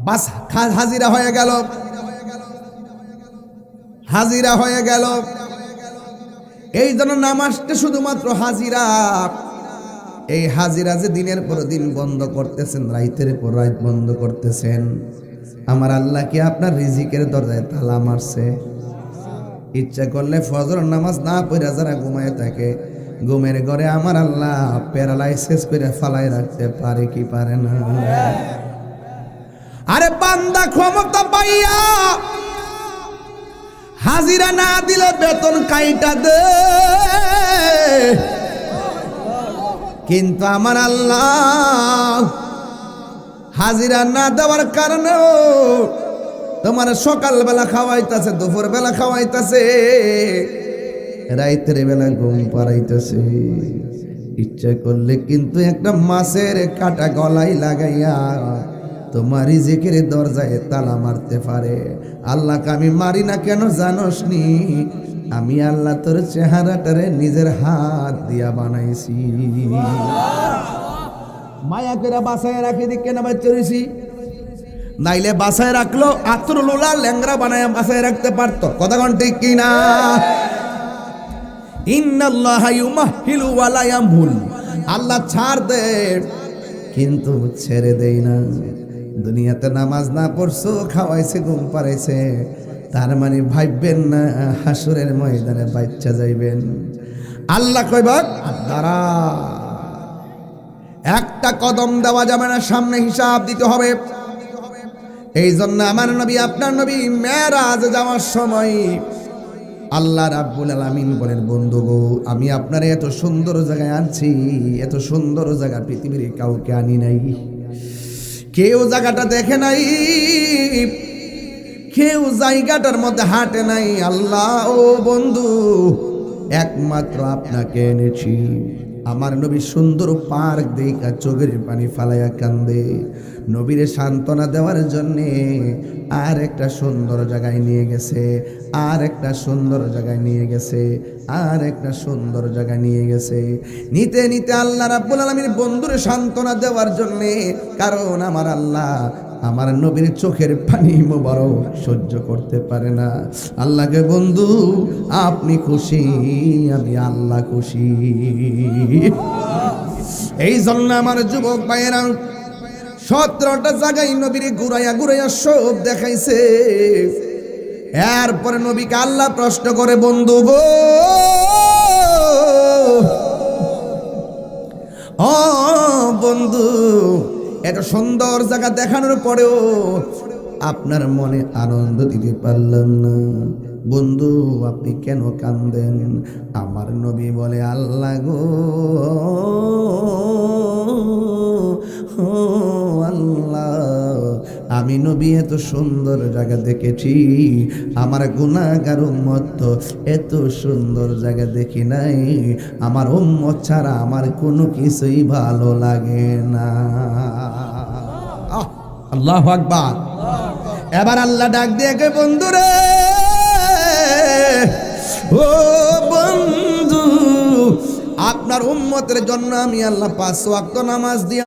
বাস হাজিরা হয়ে গেল, হাজিরা হয়ে গেল। এই জন্য নামাজটা শুধুমাত্র হাজিরা। এই হাজিরা যে দিনের পর দিন বন্ধ করতেছেন, রাইতের পর রাত বন্ধ করতেছেন, আমার আল্লাহ কি আপনার রিজিকের দরজায় তালা মারছে? ইচ্ছা করলে ফজর নামাজ না পড়ে যারা ঘুমায় থাকে, ঘুমের ঘরে আমার আল্লাহ প্যারালাইসিস করে ফালাই রাখতে পারে কি পারে না? আরে বান্দা ক্ষমতা পাইয়া হাজিরা না দিলে বেতন কাইটা দে, কিন্তু আমার আল্লাহ হাজিরা না দেওয়ার কারণেও তোমার সকালবেলা খাওয়াইতেছে, দুপুর বেলা খাওয়াইতেছে, রাইতের বেলা ঘুম পাড়াইতেছে। ইচ্ছা করলে কিন্তু একটা মাছের কাটা গলায় লাগাইয়া তোমার রিজিকের দরজায় তালা মারতে পারে। আল্লাহকে আমি মারি না কেন জানোস নি? আমি আল্লাহ তোর চেহারাটারে নিজের হাত দিয়া বানাইছি, মায়া করে বাসায় রাখি দিকে না বাচ্চা, নাইলে বাসায় রাখলো আতরুলা ল্যাংরা বানায় বাসায় রাখতে পারতো। কথা কোন ঠিক কিনা? ইন্নাল্লাহা ইউমাহিলু ওয়া লা ইয়ামহুল, আল্লাহ ছাড় দে কিন্তু ছেড়ে দেই না। দুনিয়াতে নামাজ না পড়ছো, খাওয়াইছে, ঘুম পাড়াইছে, তার মানে ভাববেন না হাসরের ময়দানে বাচ্চা যাইবেন। আল্লাহ কইব দাঁড়া, একটা কদম দেওয়া যাবে না, সামনে হিসাব দিতে হবে। এই জন্য আমার নবী, আপনার নবী মেরাজ যাওয়ার সময় আল্লাহ রাব্বুল আলামিন বলেন, বন্ধু গো, আমি আপনার এত সুন্দর জায়গায় আনছি, এত সুন্দর জায়গা পৃথিবীর কাউকে আনি নাই, কেউ জায়গাটা দেখে নাই, কেউ জায়গাটার মধ্যে হাঁটে নাই। আল্লাহ ও বন্ধু, একমাত্র আপনাকে এনেছি। আমার নবী সুন্দর পার্ক দেখা চোখের পানি ফালাইয়া কান্দে। নবীরে সান্ত্বনা দেওয়ার জন্যে আর একটা সুন্দর জায়গায় নিয়ে গেছে, আর একটা সুন্দর জায়গায় নিয়ে গেছে, আর একটা সুন্দর জায়গায় নিয়ে গেছে। নিতে নিতে আল্লাহ রাব্বুল আলামিন বন্ধুরে সান্ত্বনা দেওয়ার জন্যে, কারণ আমার আল্লাহ আমার নবীর চোখের পানি মোবারক সহ্য করতে পারে না। আল্লাহকে বন্ধু আপনি খুশি, আমি আল্লাহ খুশি। এই জন্য আমার যুবক ভাইয়েরা 17টা জায়গায় নবীর ঘুরাইয়া ঘুরাইয়া সব দেখাইছে। এরপরে নবীকে আল্লাহ প্রশ্ন করে, বন্ধু গো, ও বন্ধু, এত সুন্দর জায়গা দেখানোর পরেও আপনার মনে আনন্দ দিতে পারলাম না, বন্ধু আপনি কেন কান্দেন? আমার নবী বলে, আল্লাহ গো, আল্লাহ, আমি নবী এত সুন্দর জায়গা দেখেছি, আমার গুনাহগার উম্মত তো এত সুন্দর জায়গা দেখি নাই। আমার উম্মত ছাড়া আমার কোনো কিছুই ভালো লাগে না। আল্লাহু আকবার। এবার আল্লাহ ডাক দিয়ে কে, বন্ধু রে, ও বন্ধু, আপনার উম্মতের জন্য আমি আল্লাহ 5 ওয়াক্ত নামাজ দিয়া